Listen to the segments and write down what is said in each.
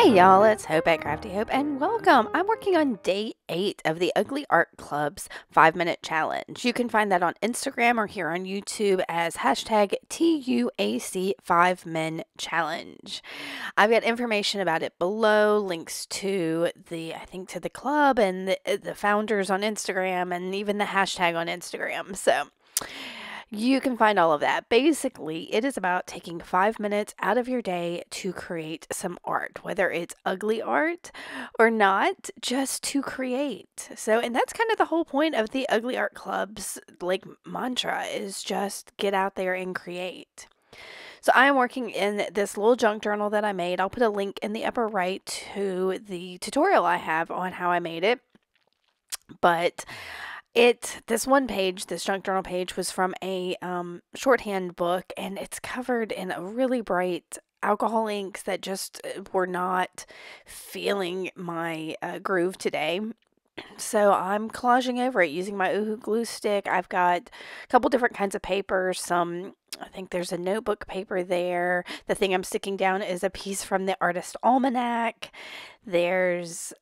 Hey y'all, it's Hope at Crafty Hope and welcome. I'm working on day 8 of the Ugly Art Club's 5-minute challenge. You can find that on Instagram or here on YouTube as hashtag TUAC5Men Challenge. I've got information about it below, links to to the club and the founders on Instagram and even the hashtag on Instagram. So you can find all of that. Basically, it is about taking 5 minutes out of your day to create some art, whether it's ugly art or not, just to create. So, and that's kind of the whole point of the Ugly Art Club's mantra is just get out there and create. So I am working in this little junk journal that I made. I'll put a link in the upper right to the tutorial I have on how I made it. But this one page, this junk journal page, was from a shorthand book, and it's covered in a really bright alcohol inks that just were not feeling my groove today. So I'm collaging over it using my Oohoo glue stick. I've got a couple different kinds of papers. I think there's a notebook paper there. The thing I'm sticking down is a piece from the Artist Almanac. There's,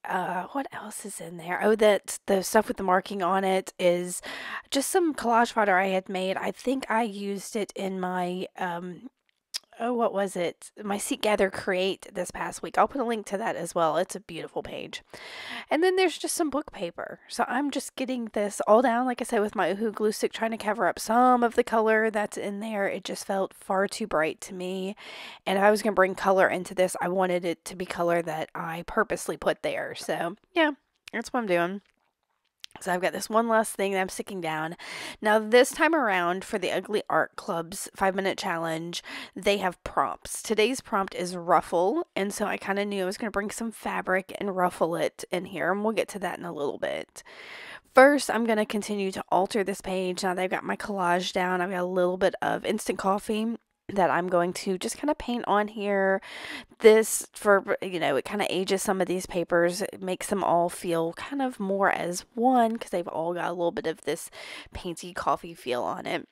what else is in there? Oh, that the stuff with the marking on it is just some collage fodder I had made. I think I used it in my, what was it? My Seek Gather Create this past week. I'll put a link to that as well. It's a beautiful page. And then there's just some book paper. So I'm just getting this all down, like I said, with my Oohoo glue stick, trying to cover up some of the color that's in there. It just felt far too bright to me. And if I was going to bring color into this, I wanted it to be color that I purposely put there. So yeah, that's what I'm doing. So I've got this one last thing that I'm sticking down. Now this time around for the Ugly Art Club's 5-minute challenge, they have prompts. Today's prompt is ruffle, and so I kind of knew I was going to bring some fabric and ruffle it in here, and we'll get to that in a little bit. First, I'm going to continue to alter this page. Now that I've got my collage down, I've got a little bit of instant coffee that I'm going to just kind of paint on here. This, it kind of ages some of these papers. It makes them all feel kind of more as one because they've all got a little bit of this painty coffee feel on it.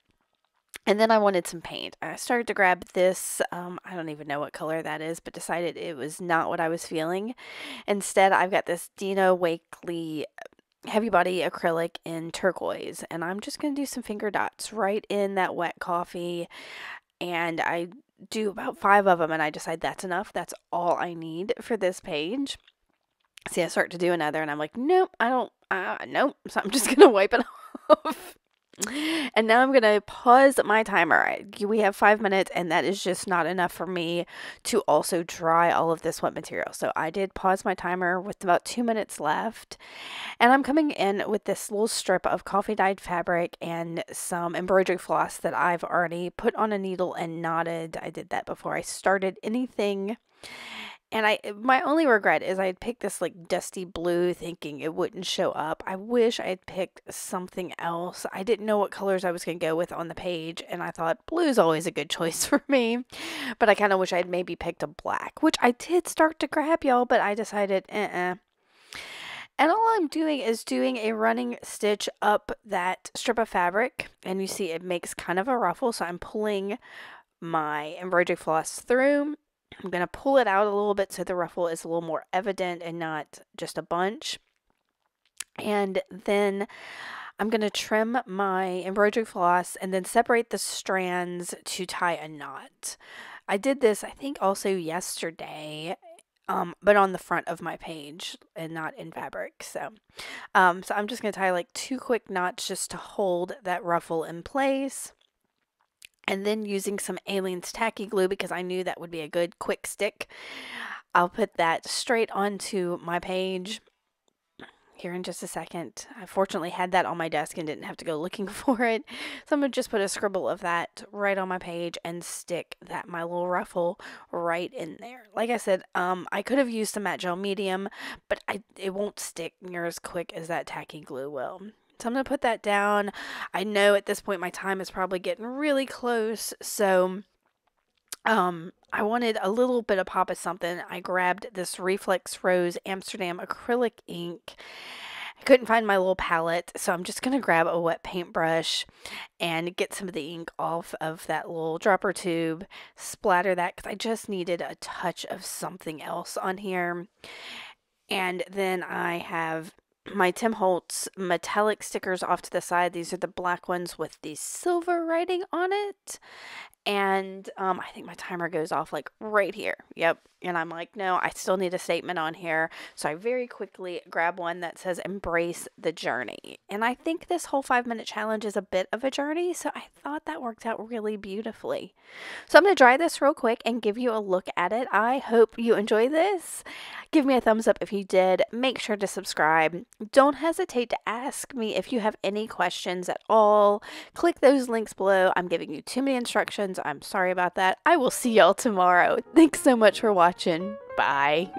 And then I wanted some paint. I started to grab this, I don't even know what color that is, but decided it was not what I was feeling. Instead, I've got this Dina Wakley heavy body acrylic in turquoise, and I'm just going to do some finger dots right in that wet coffee. And I do about 5 of them, and I decide that's enough. That's all I need for this page. See, I start to do another, and I'm like, nope, I don't, nope. So I'm just going to wipe it off. And now I'm going to pause my timer. We have 5 minutes, and that is just not enough for me to also dry all of this wet material. So I did pause my timer with about 2 minutes left. And I'm coming in with this little strip of coffee dyed fabric and some embroidery floss that I've already put on a needle and knotted. I did that before I started anything. And my only regret is I had picked this dusty blue thinking it wouldn't show up. I wish I had picked something else. I didn't know what colors I was going to go with on the page, and I thought blue's always a good choice for me. But I kind of wish I had maybe picked a black, which I did start to grab, y'all, but I decided, And all I'm doing is doing a running stitch up that strip of fabric, and you see it makes kind of a ruffle, so I'm pulling my embroidery floss through. I'm going to pull it out a little bit so the ruffle is a little more evident and not just a bunch. And then I'm going to trim my embroidery floss and then separate the strands to tie a knot. I did this, I think, also yesterday, but on the front of my page and not in fabric. So I'm just going to tie 2 quick knots just to hold that ruffle in place. And then using some Aleene's tacky glue because I knew that would be a good quick stick. I'll put that straight onto my page here in just a second. I fortunately had that on my desk and didn't have to go looking for it. So I'm going to just put a scribble of that right on my page and stick my little ruffle right in there. Like I said, I could have used some matte gel medium, but it won't stick near as quick as that tacky glue will. So I'm going to put that down. I know at this point my time is probably getting really close. So I wanted a little bit of pop of something. I grabbed this Reflex Rose Amsterdam acrylic ink I couldn't find my little palette, so I'm just going to grab a wet paintbrush and get some of the ink off of that little dropper tube, splatter that because I just needed a touch of something else on here. And then I have my Tim Holtz metallic stickers off to the side. These are the black ones with the silver writing on it. And I think my timer goes off like right here. Yep. And I'm like, no, I still need a statement on here. So I very quickly grab one that says embrace the journey. And I think this whole 5-minute challenge is a bit of a journey. So I thought that worked out really beautifully. So I'm going to dry this real quick and give you a look at it. I hope you enjoy this. Give me a thumbs up if you did. Make sure to subscribe. Don't hesitate to ask me if you have any questions at all. Click those links below. I'm giving you too many instructions. I'm sorry about that. I will see y'all tomorrow. Thanks so much for watching. Bye.